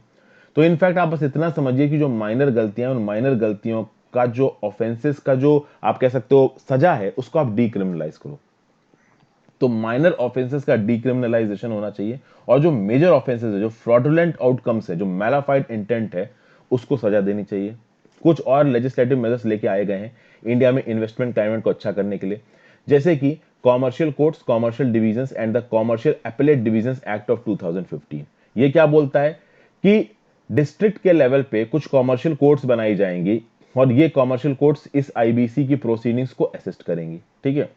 तो इनफैक्ट आप बस इतना समझिए कि जो माइनर गलतियां, उन माइनर गलतियों का जो ऑफेंसेस का जो आप कह सकते हो सजा है उसको आप डीक्रिमिनलाइज करो। तो माइनर ऑफेंसेस का डीक्रिमिनलाइजेशन होना चाहिए, और जो मेजर ऑफेंसेस है, जो फ्रॉडुलेंट आउटकम्स है, जो मैलाफाइड इंटेंट है, उसको सजा देनी चाहिए। कुछ और लेजिस्लेटिव मेजर्स लेके आए गए हैं इंडिया में इन्वेस्टमेंट क्लाइमेट को अच्छा करने के लिए, जैसे कि commercial courts, commercial divisions and the commercial appellate divisions act of 2015। ये क्या बोलता है कि डिस्ट्रिक्ट के लेवल पे कुछ कॉमर्शियल कोर्ट्स बनाई जाएंगी और ये कॉमर्शियल कोर्ट्स इस आईबीसी की प्रोसीडिंग्स को असिस्ट करेंगी। ठीक है,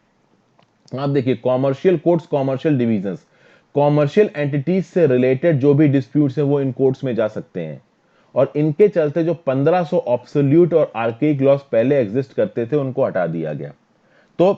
आप देखिए, commercial courts, commercial divisions, commercial entities से रिलेटेड जो भी डिस्प्यूट्स हैं वो इन कोर्ट्स में जा सकते हैं। और इनके चलते जो 1500 ऑब्सोल्यूट और आर्केइक लॉस पहले एग्जिस्ट करते थे उनको हटा दिया गया। तो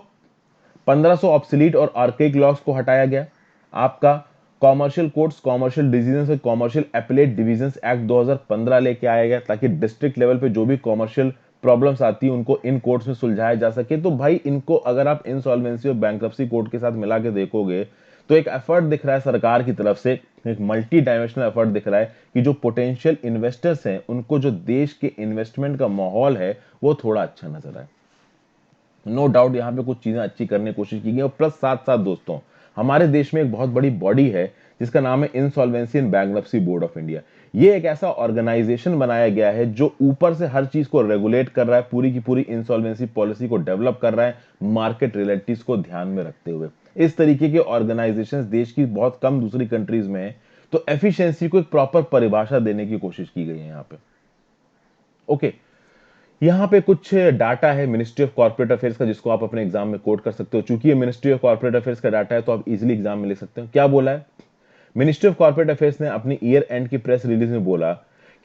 1500 ऑब्सोलीट और आर्केइक लॉस को हटाया गया। आपका कॉमर्शियल कोर्ट्स, कॉमर्शियल डिसीजंस और कॉमर्शियल एपेलेट डिवीजंस एक्ट 2015 लेके आया गया, ताकि डिस्ट्रिक्ट लेवल पे जो भी कॉमर्शियल प्रॉब्लम्स आती है उनको इन कोर्ट्स में सुलझाया जा सके। तो भाई इनको अगर आप इंसॉल्वेंसी और बैंक्रप्सी कोर्ट के साथ मिला के देखोगे तो एक एफर्ट दिख रहा है सरकार की तरफ से, एक मल्टी डायमेंशनल एफर्ट दिख रहा है कि जो पोटेंशियल इन्वेस्टर्स हैं उनको जो देश के इन्वेस्टमेंट का माहौल है वो थोड़ा अच्छा नजर आए। नो डाउट यहाँ पे कुछ चीजें अच्छी करने की कोशिश की गई, और प्लस साथ साथ दोस्तों, हमारे देश में एक बहुत बड़ी बॉडी है जिसका नाम है insolvency and bankruptcy board of India. ये एक ऐसा ऑर्गेनाइजेशन बनाया गया है जो ऊपर से हर चीज को रेगुलेट कर रहा है, पूरी की पूरी इंसॉल्वेंसी पॉलिसी को डेवलप कर रहा है मार्केट रियलिटीज को ध्यान में रखते हुए। इस तरीके के ऑर्गेनाइजेशंस देश की बहुत कम दूसरी कंट्रीज में है। तो एफिशिएंसी को एक प्रॉपर परिभाषा देने की कोशिश की गई है यहाँ पे। ओके, यहाँ पे कुछ डाटा है मिनिस्ट्री ऑफ कॉर्पोरेट अफेयर्स का, जिसको आप अपने एग्जाम में कोट कर सकते हो। चूंकि ये मिनिस्ट्री ऑफ कॉर्पोरेट अफेयर्स का डाटा है तो आप इजीली एग्जाम में लिख सकते हो। क्या बोला है मिनिस्ट्री ऑफ कॉर्पोरेट अफेयर्स ने अपनी ईयर एंड की प्रेस रिलीज में बोला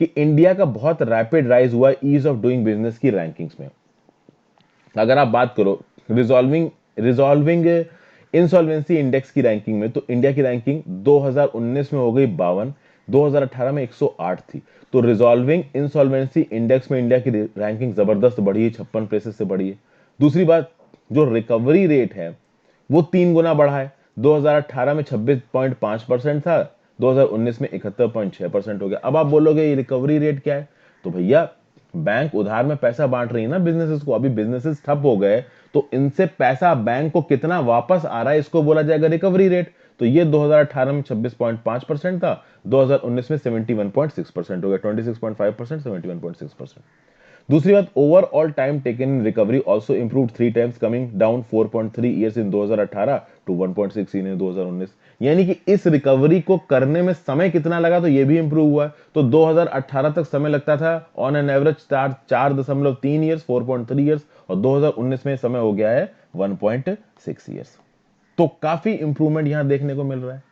कि इंडिया का बहुत रैपिड राइज हुआ ईज ऑफ डूइंग बिजनेस की रैंकिंग्स में। अगर आप बात करो रिजॉल्विंग रिजॉल्विंग इंसॉल्वेंसी इंडेक्स की रैंकिंग में, तो इंडिया की रैंकिंग 2019 में हो गई 52, 2018 में 108 थी। तो रिजॉल्विंग इंसॉल्वेंसी इंडेक्स में इंडिया की रैंकिंग जबरदस्त बढ़ी है, 56 प्लेसेस से बढ़ी है। दूसरी बात, जो रिकवरी रेट है वो 3 गुना बढ़ा है। 2018 में 26.5% था, 2019 में 71.6% हो गया। अब आप बोलोगे ये रिकवरी रेट क्या है? तो भैया बैंक उधार में पैसा बांट रही है ना बिजनेसेस को, अभी बिजनेसेस ठप हो गए तो इनसे पैसा बैंक को कितना वापस आ रहा है इसको बोला जाएगा रिकवरी रेट। तो ये 2018 में 26.5% था, 2019 में 71.6% हो गया, 26.5%, 71.6%। दूसरी बात, overall time taken in recovery also improved 3 times, coming down 4.3 years in 2018 to 1.6 in 2019। यानी कि इस रिकवरी को करने में समय कितना लगा, तो ये भी इंप्रूव हुआ है। तो 2018 तक समय लगता था on an average 4.3 years, 4.3 years, और 2019 में समय हो गया है 1.6 इयर्स। तो काफी इंप्रूवमेंट यहां देखने को मिल रहा है।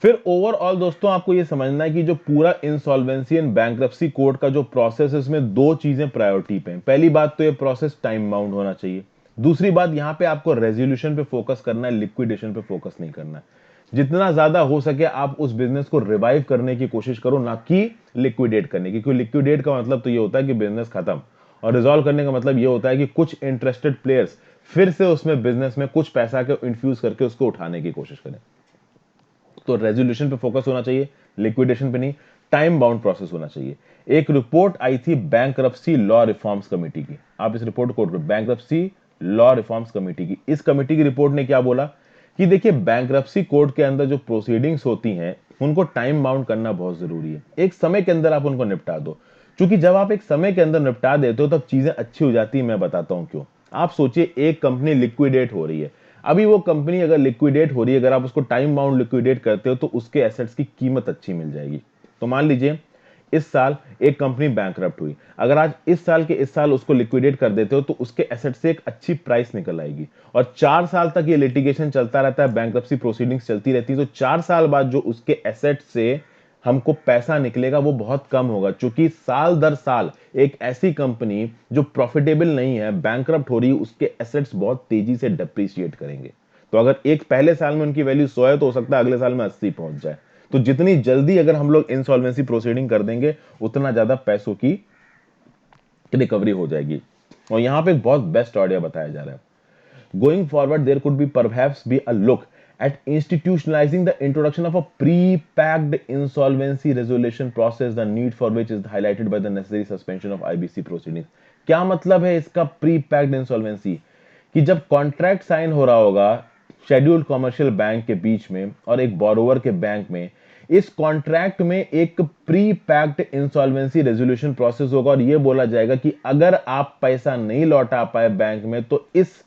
फिर ओवरऑल दोस्तों आपको यह समझना है कि जो पूरा इंसॉल्वेंसी एंड बैंक्रप्सी कोड का जो प्रोसेस है, इसमें दो चीजें प्रायोरिटी पे हैं। पहली बात तो ये प्रोसेस टाइम बाउंड होना चाहिए। दूसरी बात, यहां पे आपको रेजोल्यूशन पे फोकस करना है, लिक्विडेशन पे फोकस नहीं करना है। जितना ज्यादा हो सके आप उस बिजनेस को रिवाइव करने की कोशिश करो, ना कि लिक्विडेट करने की। क्योंकि लिक्विडेट का मतलब तो ये होता है कि बिजनेस खत्म, और रिजॉल्व करने का मतलब ये होता है कि कुछ इंटरेस्टेड प्लेयर्स फिर से उसमें बिजनेस में कुछ पैसा के इन्फ्यूज करके उसको उठाने की कोशिश करें। तो रेजोल्यूशन पे फोकस होना चाहिए, लिक्विडेशन पे नहीं। टाइम बाउंड प्रोसेस होना चाहिए। एक रिपोर्ट आई थी बैंक्रप्सी लॉ रिफॉर्म्स कमेटी की, आप इस रिपोर्ट को बैंक्रप्सी लॉ रिफॉर्म्स कमेटी की। इस कमेटी की रिपोर्ट ने क्या बोला कि देखिए बैंक्रप्सी कोर्ट के अंदर जो प्रोसीडिंग्स होती हैं उनको टाइम बाउंड करना बहुत जरूरी है। एक समय के अंदर आप उनको निपटा दो। क्योंकि जब आप एक समय के अंदर निपटा देते हो तब चीजें अच्छी हो जाती है। मैं बताता हूं क्यों। आप सोचिए एक कंपनी लिक्विडेट हो रही है। अभी वो कंपनी अगर लिक्विडेट हो रही है, अगर आप उसको टाइम बाउंड लिक्विडेट करते हो तो उसके एसेट्स की कीमत अच्छी मिल जाएगी। तो मान लीजिए इस साल एक कंपनी बैंकरप्ट हुई, अगर आज इस साल उसको लिक्विडेट कर देते हो तो उसके एसेट से एक अच्छी प्राइस निकल आएगी। और 4 साल तक ये लिटिगेशन चलता रहता है, बैंकरप्सी प्रोसीडिंग्स चलती रहती है। तो 4 साल बाद जो उसके एसेट से हमको पैसा निकलेगा वो बहुत कम होगा, क्योंकि साल दर साल एक ऐसी कंपनी जो प्रॉफिटेबल नहीं है, बैंकरप्ट हो रही है, उसके एसेट्स बहुत तेजी से डेप्रिशिएट करेंगे। तो अगर एक पहले साल में उनकी वैल्यू 100 है तो हो सकता है अगले साल में 80 पहुंच जाए। तो जितनी जल्दी अगर हम लोग इंसॉल्वेंसी प्रोसीडिंग कर देंगे उतना ज्यादा पैसों की रिकवरी हो जाएगी। और यहां पे एक बहुत बेस्ट आइडिया बताया जा रहा है। Going forward, there could be perhaps be a look at institutionalizing the introduction of a pre-packed insolvency resolution process, the need for which is highlighted by the necessary suspension of IBC proceedings. क्या मतलब है इसका pre-packed insolvency? कि जब contract sign हो रहा होगा scheduled commercial bank के बीच में और एक बोरोवर के बैंक में, इस कॉन्ट्रैक्ट में एक pre packed insolvency resolution process होगा और यह बोला जाएगा कि अगर आप पैसा नहीं लौटा पाए बैंक में तो इस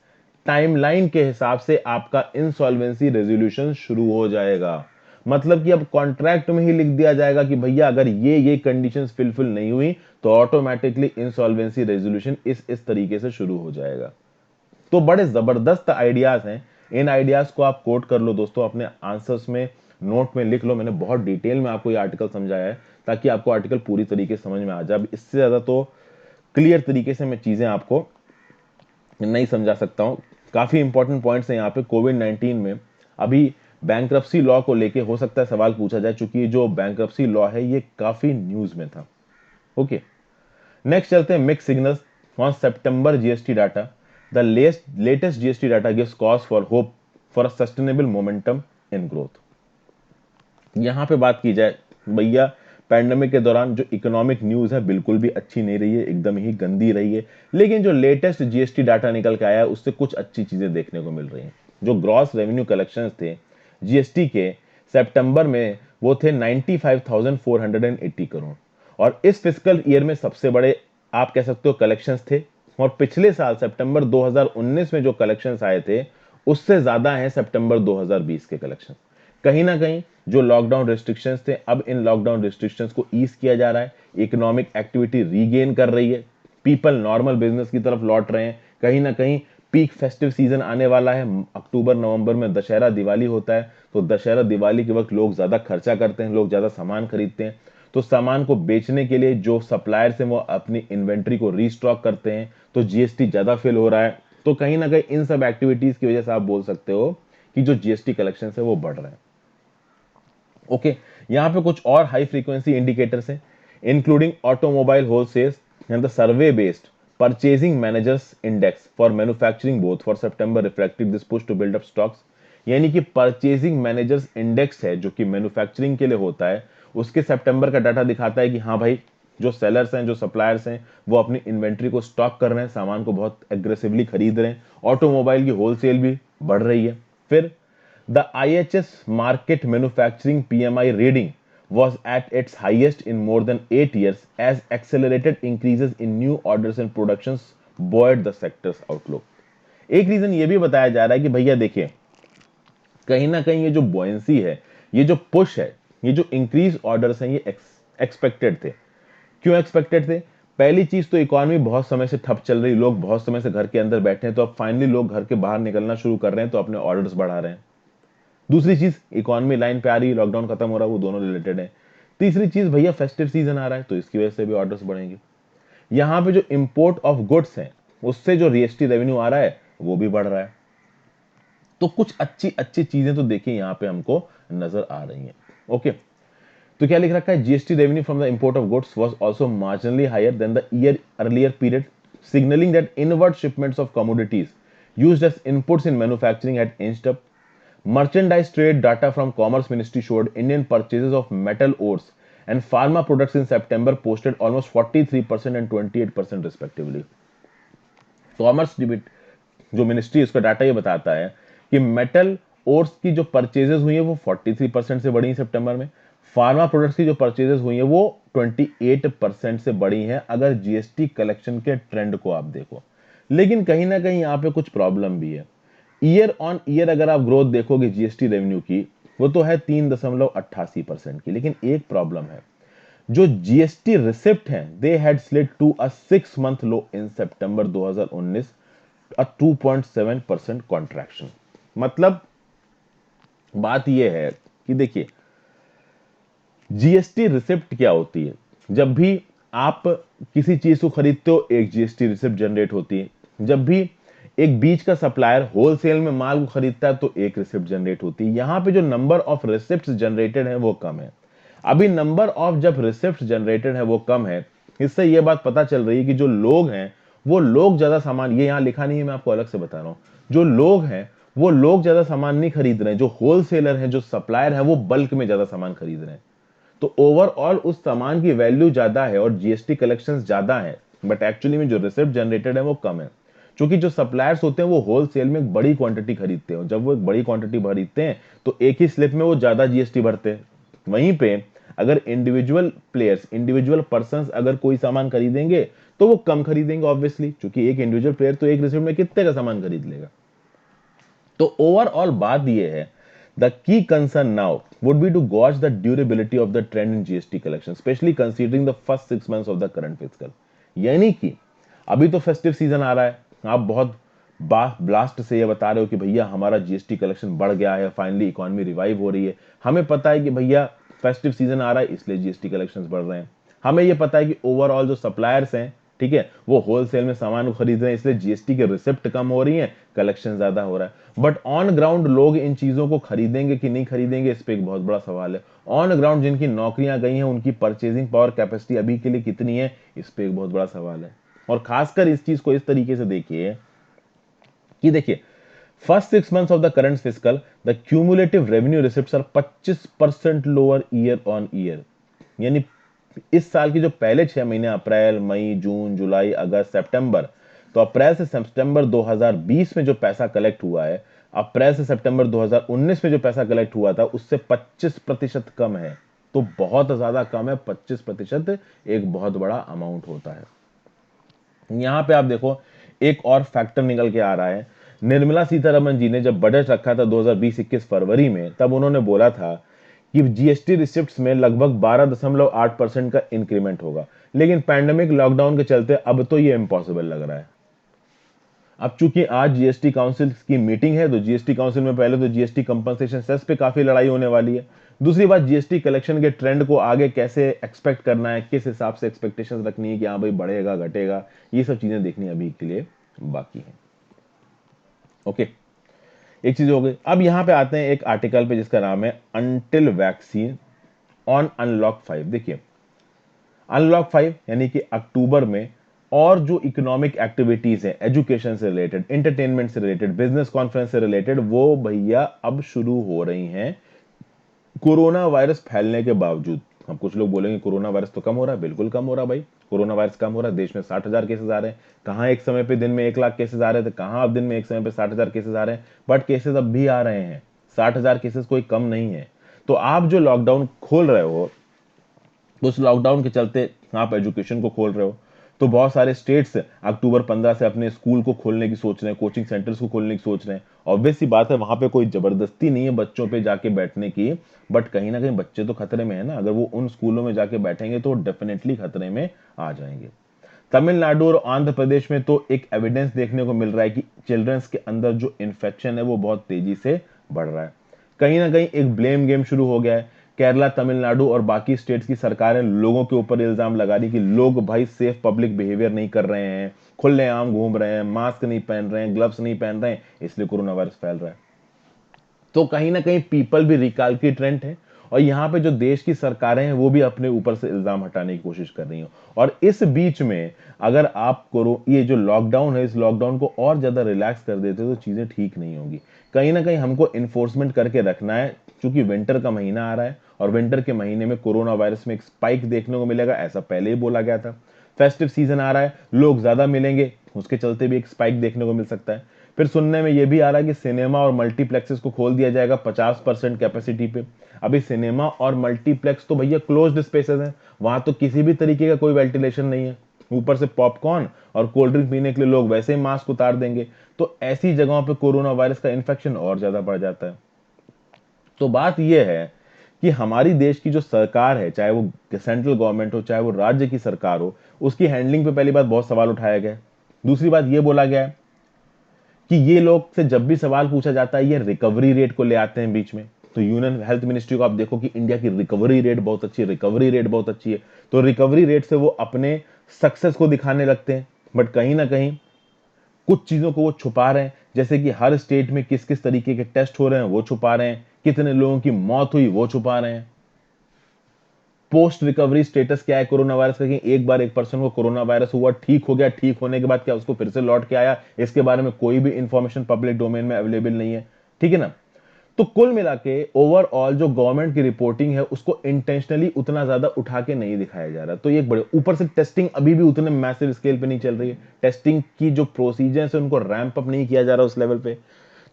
टाइमलाइन के हिसाब से आपका इंसॉल्वेंसी रेजोल्यूशन शुरू हो जाएगा। मतलब कि अब कॉन्ट्रैक्ट में ही लिख दिया जाएगा कि भैया अगर ये कंडीशंस फुलफिल नहीं हुई तो ऑटोमेटिकली इंसॉल्वेंसी रेजोल्यूशन इस तरीके से शुरू हो जाएगा। तो बड़े जबरदस्त आइडियाज हैं। इन आइडियाज को आप कोट कर लो दोस्तों, अपने आंसर्स में नोट में लिख लो। मैंने बहुत डिटेल में आपको ये आर्टिकल समझाया है ताकि आपको आर्टिकल पूरी तरीके से समझ में आ जाए। अब इससे ज्यादा तो क्लियर तरीके से मैं चीजें आपको नहीं समझा सकता हूं। काफी इंपॉर्टेंट पॉइंट्स हैं यहाँ पे। कोविड-19 में अभी बैंक्रप्सी लॉ को लेके हो सकता है सवाल पूछा जाए, चूंकि जो बैंक्रप्सी लॉ है ये काफी न्यूज में था। ओके, नेक्स्ट चलते हैं mix signals on September GST data. The latest GST data gives cause for hope for a sustainable momentum in growth. यहां पे बात की जाए भैया, पैंडेमिक के दौरान जो इकोनॉमिक न्यूज है बिल्कुल भी अच्छी नहीं रही है, एकदम ही गंदी रही है। लेकिन जो लेटेस्ट जीएसटी डाटा निकल के आया है उससे कुछ अच्छी चीजें देखने को मिल रही हैं। जो ग्रॉस रेवेन्यू कलेक्शंस थे जीएसटी के सितंबर में, वो थे 95,480 करोड़, और इस फिस्कल ईयर में सबसे बड़े आप कह सकते हो कलेक्शंस थे। और पिछले साल सितंबर 2019 में जो कलेक्शंस आए थे उससे ज्यादा हैं सितंबर 2020 के कलेक्शन। कहीं ना कहीं जो लॉकडाउन रिस्ट्रिक्शंस थे, अब इन लॉकडाउन रिस्ट्रिक्शंस को ईज किया जा रहा है, इकोनॉमिक एक्टिविटी रीगेन कर रही है, पीपल नॉर्मल बिजनेस की तरफ लौट रहे हैं। कहीं ना कहीं पीक फेस्टिव सीजन आने वाला है, अक्टूबर नवंबर में दशहरा दिवाली होता है, तो दशहरा दिवाली के वक्त लोग ज्यादा खर्चा करते हैं, लोग ज्यादा सामान खरीदते हैं, तो सामान को बेचने के लिए जो सप्लायर्स हैं वो अपनी इन्वेंट्री को रीस्टॉक करते हैं, तो जीएसटी ज्यादा फिल हो रहा है। तो कहीं ना कहीं इन सब एक्टिविटीज की वजह से आप बोल सकते हो कि जो जीएसटी कलेक्शन है वो बढ़ रहे हैं। ओके, यहाँ पे कुछ और हाई फ्रीक्वेंसी इंडिकेटर्स हैं, including automobile wholesales and the survey based purchasing managers index for manufacturing both for September reflected this push to build up stocks. यानी कि परचेजिंग मैनेजर्स इंडेक्स है जो कि मैन्युफैक्चरिंग के लिए होता है, उसके सितंबर का डाटा दिखाता है कि हाँ भाई, जो सेलर्स हैं, जो सप्लायर्स हैं, वो अपनी इन्वेंट्री को स्टॉक कर रहे हैं, सामान को बहुत एग्रेसिवली खरीद रहे हैं, ऑटोमोबाइल की होलसेल भी बढ़ रही है। फिर the IHS market manufacturing PMI reading was at its highest in more than 8 years as accelerated increases in new orders and productions buoyed the sector's outlook। एक रीजन ये भी बताया जा रहा है कि भैया देखिए, कहीं ना कहीं ये जो बॉयंसी है, ये जो पुश है, ये जो इंक्रीज ऑर्डर्स हैं, ये एक्सपेक्टेड थे। क्यों एक्सपेक्टेड थे? पहली चीज तो इकोनॉमी बहुत समय से ठप चल रही, लोग बहुत समय से घर के अंदर बैठे हैं, तो अब फाइनली लोग घर के बाहर निकलना शुरू कर रहे हैं, तो अपने ऑर्डर्स बढ़ा रहे हैं। दूसरी चीज, इकोनॉमी लाइन पे आ रही है, लॉकडाउन खत्म हो रहा है, वो दोनों रिलेटेड है। तीसरी चीज, भैया फेस्टिव सीजन आ रहा है, तो इसकी वजह से भी ऑर्डर्स बढ़ेंगे। यहाँ पे जो इंपोर्ट ऑफ गुड्स है, उससे जो जीएसटी रेवेन्यू आ रहा है वो भी बढ़ रहा है। तो कुछ अच्छी अच्छी चीजें तो देखिए यहाँ पे हमको नजर आ रही हैं। ओके, तो क्या लिख रखा है, GST revenue from the import of goods was also marginally higher than the year earlier period, signaling that inward shipments of commodities used as inputs in manufacturing had inched up. Merchandise trade data from Commerce Ministry showed Indian purchases of metal ores and pharma products in September posted almost 43% and 28% respectively. Commerce जो ministry, उसका data ये बताता है कि metal ores की जो purchases हुई है वो 43% से बढ़ी सितंबर में, फार्मा प्रोडक्ट्स की जो परचेजेस हुई है वो 28% से बढ़ी हैं, अगर जीएसटी कलेक्शन के ट्रेंड को आप देखो। लेकिन कहीं ना कहीं यहाँ पे कुछ प्रॉब्लम भी है। ईयर ऑन ईयर अगर आप ग्रोथ देखोगे जीएसटी रेवेन्यू की, वो तो है 3.88% की, लेकिन एक प्रॉब्लम है, जो जीएसटी रिसिप्ट हैं, they had slid to a 6 month low in September 2019, a 2.7% contraction. मतलब बात यह है कि देखिए, जीएसटी रिसिप्ट क्या होती है? जब भी आप किसी चीज को खरीदते हो, एक जीएसटी रिसिप्ट जनरेट होती है। जब भी एक बीच का सप्लायर होलसेल में माल को खरीदता है, तो एक रिसिप्ट जनरेट होती है। यहां पे जो नंबर ऑफ रिसिप्ट जनरेटेड है वो कम है। अभी नंबर ऑफ जब रिसिप्ट जनरेटेड है वो कम है, इससे यह बात पता चल रही है कि जो लोग हैं, वो लोग ज्यादा सामान, ये यहां लिखा नहीं है, मैं आपको अलग से बता रहा हूं, जो लोग हैं वो लोग ज्यादा सामान नहीं खरीद रहे हैं, जो होलसेलर हैं, जो सप्लायर है, वो बल्क में ज्यादा सामान खरीद रहे हैं। तो ओवरऑल उस सामान की वैल्यू ज्यादा है और जीएसटी कलेक्शन ज्यादा है, बट एक्चुअली में जो रिसिप्ट जनरेटेड है वो कम है, क्योंकि जो सप्लायर्स होते हैं वो होलसेल में एक बड़ी क्वांटिटी खरीदते हैं। जब वो एक बड़ी क्वांटिटी खरीदते हैं तो एक ही स्लिप में वो ज्यादा जीएसटी भरते हैं। वहीं पे अगर इंडिविजुअल प्लेयर्स, इंडिविजुअल पर्सन अगर कोई सामान खरीदेंगे तो वो कम खरीदेंगे ऑब्वियसली, क्योंकि एक इंडिविजुअल प्लेयर तो एक रिसिप्ट में कितने का सामान खरीद लेगा। तो ओवरऑल बात यह है, the key concern now would be to gauge the durability of the trend in GST collection, especially considering the first 6 months of the current fiscal। यानी कि अभी तो फेस्टिव सीजन आ रहा है, आप बहुत ब्लास्ट से ये बता रहे हो कि भैया हमारा जीएसटी कलेक्शन बढ़ गया है, फाइनली इकोनॉमी रिवाइव हो रही है। हमें पता है कि भैया फेस्टिव सीजन आ रहा है इसलिए जीएसटी कलेक्शंस बढ़ रहे हैं। हमें ये पता है कि ओवरऑल जो सप्लायर्स हैं, ठीक है, वो होलसेल में सामान खरीद रहे हैं, इसलिए जीएसटी की रिसिप्ट कम हो रही है, कलेक्शन ज्यादा हो रहा है। बट ऑन ग्राउंड लोग इन चीजों को खरीदेंगे कि नहीं खरीदेंगे, इस पे एक बहुत बड़ा सवाल है। ऑन ग्राउंड जिनकी नौकरियां गई हैं, उनकी परचेजिंग पावर कैपेसिटी अभी के लिए कितनी है, इस पे एक बहुत बड़ा सवाल है। और खासकर इस चीज को इस तरीके से देखिए कि देखिए, first 6 months of the current fiscal, the cumulative revenue receipts are 25% lower year on year. यानी इस साल की जो पहले 6 महीने, अप्रैल, मई, जून, जुलाई, अगस्त, सितंबर, तो अप्रैल से सितंबर 2020 में जो पैसा कलेक्ट हुआ है, अप्रैल से सितंबर 2019 में जो पैसा कलेक्ट हुआ था, उससे 25% कम है। तो बहुत ज्यादा कम है, 25% एक बहुत बड़ा अमाउंट होता है। यहां पे आप देखो, एक और फैक्टर निकल के आ रहा है। निर्मला सीतारमन जी ने जब बजट रखा था 2020-21 फरवरी में, तब उन्होंने बोला था कि जीएसटी रिसिप्ट्स में लगभग 12.8% का इंक्रीमेंट होगा, लेकिन पैंडेमिक लॉकडाउन के चलते अब तो ये इम्पॉसिबल लग रहा है। अब चूंकि आज जीएसटी काउंसिल की मीटिंग है, तो जीएसटी काउंसिल में पहले तो जीएसटी कंपनसेशन सेस पे काफी लड़ाई होने वाली है। दूसरी बात, जीएसटी कलेक्शन के ट्रेंड को आगे कैसे एक्सपेक्ट करना है, किस हिसाब से एक्सपेक्टेशंस रखनी है कि हाँ भाई बढ़ेगा घटेगा, ये सब चीजें देखनी अभी के लिए बाकी है। ओके, एक चीज हो गई। अब यहां पे आते हैं एक आर्टिकल पे जिसका नाम है अनटिल वैक्सीन ऑन अनलॉक 5। देखिए, अनलॉक 5 यानी कि अक्टूबर में और जो इकोनॉमिक एक्टिविटीज है, एजुकेशन से रिलेटेड, एंटरटेनमेंट से रिलेटेड, बिजनेस कॉन्फ्रेंस से रिलेटेड, वो भैया अब शुरू हो रही हैं कोरोना वायरस फैलने के बावजूद। अब कुछ लोग बोलेंगे कोरोना वायरस तो कम हो रहा है, बिल्कुल कम हो रहा है भाई, कोरोना वायरस कम हो रहा है। देश में 60,000 केसेस आ रहे हैं, कहां एक समय पे दिन में 1 लाख केसेस आ रहे थे, कहां अब दिन में एक समय पे 60,000 केसेस आ रहे हैं, बट केसेस अब भी आ रहे हैं। 60,000 केसेस कोई कम नहीं है। तो आप जो लॉकडाउन खोल रहे हो, उस लॉकडाउन के चलते आप एजुकेशन को खोल रहे हो, तो बहुत सारे स्टेट्स अक्टूबर 15 से अपने स्कूल को खोलने की सोच रहे हैं, कोचिंग सेंटर्स को खोलने की सोच रहे हैं। ऑब्वियस सी बात है, वहां पे कोई जबरदस्ती नहीं है बच्चों पे जाके बैठने की, बट कहीं ना कहीं बच्चे तो खतरे में है ना। अगर वो उन स्कूलों में जाके बैठेंगे तो डेफिनेटली खतरे में आ जाएंगे। तमिलनाडु और आंध्र प्रदेश में तो एक एविडेंस देखने को मिल रहा है कि चिल्ड्रंस के अंदर जो इन्फेक्शन है वो बहुत तेजी से बढ़ रहा है। कहीं ना कहीं एक ब्लेम गेम शुरू हो गया है। केरला, तमिलनाडु और बाकी स्टेट्स की सरकारें लोगों के ऊपर इल्जाम लगा रही कि लोग भाई सेफ पब्लिक बिहेवियर नहीं कर रहे हैं, खुलेआम घूम रहे हैं, मास्क नहीं पहन रहे हैं, ग्लव्स नहीं पहन रहे हैं, इसलिए कोरोना वायरस फैल रहा है। तो कहीं ना कहीं पीपल भी रिकाल्किट्रेंट है, और यहाँ पे जो देश की सरकारें हैं वो भी अपने ऊपर से इल्जाम हटाने की कोशिश कर रही हैं। और इस बीच में अगर आप करो ये जो लॉकडाउन है, इस लॉकडाउन को और ज्यादा रिलैक्स कर देते हो तो चीजें ठीक नहीं होगी। कहीं ना कहीं हमको इन्फोर्समेंट करके रखना है, क्योंकि विंटर का महीना आ रहा है और विंटर के महीने में कोरोना वायरस में एक स्पाइक देखने को मिलेगा, ऐसा पहले ही बोला गया था। फेस्टिव सीजन आ रहा है, लोग ज्यादा मिलेंगे, उसके चलते भी एक स्पाइक देखने को मिल सकता है। फिर सुनने में यह भी आ रहा है कि सिनेमा और मल्टीप्लेक्सेस को खोल दिया जाएगा 50% कैपेसिटी पे। अभी सिनेमा और मल्टीप्लेक्स तो भैया क्लोज्ड स्पेसेस हैं, वहां तो किसी भी तरीके का कोई वेंटिलेशन नहीं है। ऊपर से पॉपकॉर्न और कोल्ड ड्रिंक पीने के लिए लोग वैसे ही मास्क उतार देंगे, तो ऐसी जगहों पे कोरोना वायरस का इन्फेक्शन और ज्यादा बढ़ जाता है। तो बात यह है कि हमारी देश की जो सरकार है, चाहे वो सेंट्रल गवर्नमेंट हो चाहे वो राज्य की सरकार हो, उसकी हैंडलिंग पे पहली बात बहुत सवाल उठाया गया है। दूसरी बात यह बोला गया है कि ये लोग से जब भी सवाल पूछा जाता है ये रिकवरी रेट को ले आते हैं बीच में। तो यूनियन हेल्थ मिनिस्ट्री को आप देखो कि इंडिया की रिकवरी रेट बहुत अच्छी है, रिकवरी रेट बहुत अच्छी है, तो रिकवरी रेट से वो अपने सक्सेस को दिखाने लगते हैं। बट कहीं ना कहीं कुछ चीजों को वो छुपा रहे हैं, जैसे कि हर स्टेट में किस किस तरीके के टेस्ट हो रहे हैं वो छुपा रहे हैं, कितने लोगों की मौत हुई वो छुपा रहे हैं, पोस्ट रिकवरी स्टेटस क्या है कोरोना वायरस का, कि एक बार एक पर्सन को कोरोना वायरस हुआ, ठीक हो गया, ठीक होने के बाद क्या उसको फिर से लौट के आया, इसके बारे में कोई भी इंफॉर्मेशन पब्लिक डोमेन में अवेलेबल नहीं है। ठीक है ना। तो कुल मिला के ओवरऑल जो गवर्नमेंट की रिपोर्टिंग है उसको इंटेंशनली उतना ज्यादा उठा के नहीं दिखाया जा रहा। तो ये एक बड़े ऊपर से टेस्टिंग अभी भी उतने मैसिव स्केल पे नहीं चल रही है, टेस्टिंग की जो प्रोसीजर्स है उनको रैंप अप नहीं किया जा रहा उस लेवल पे।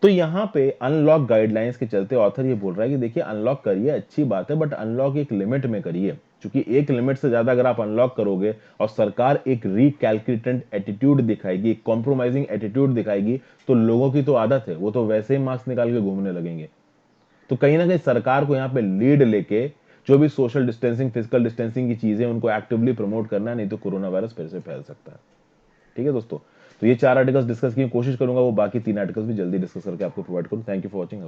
तो यहाँ पे अनलॉक गाइडलाइंस के चलते ऑथर ये बोल रहा है कि देखिए अनलॉक करिए, अच्छी बात है, बट अनलॉक एक लिमिट में करिए, क्योंकि एक लिमिट से ज्यादा अगर आप अनलॉक करोगे और सरकार एक रिकैलकुलेटेड एटीट्यूड दिखाएगी, एक कॉम्प्रोमाइजिंग एटीट्यूड दिखाएगी, तो लोगों की तो आदत है, वो तो वैसे ही मास्क निकाल के घूमने लगेंगे। तो कहीं ना कहीं सरकार को यहाँ पे लीड लेके जो भी सोशल डिस्टेंसिंग, फिजिकल डिस्टेंसिंग की चीजें उनको एक्टिवली प्रमोट करना है, नहीं तो कोरोना वायरस फिर से फैल सकता है। ठीक है दोस्तों, तो ये 4 आर्टिकल्स डिस्कस की कोशिश करूंगा, वो बाकी 3 आर्टिकल्स भी जल्दी डिस्कस करके आपको प्रोवाइड करूं। Thank you for watching.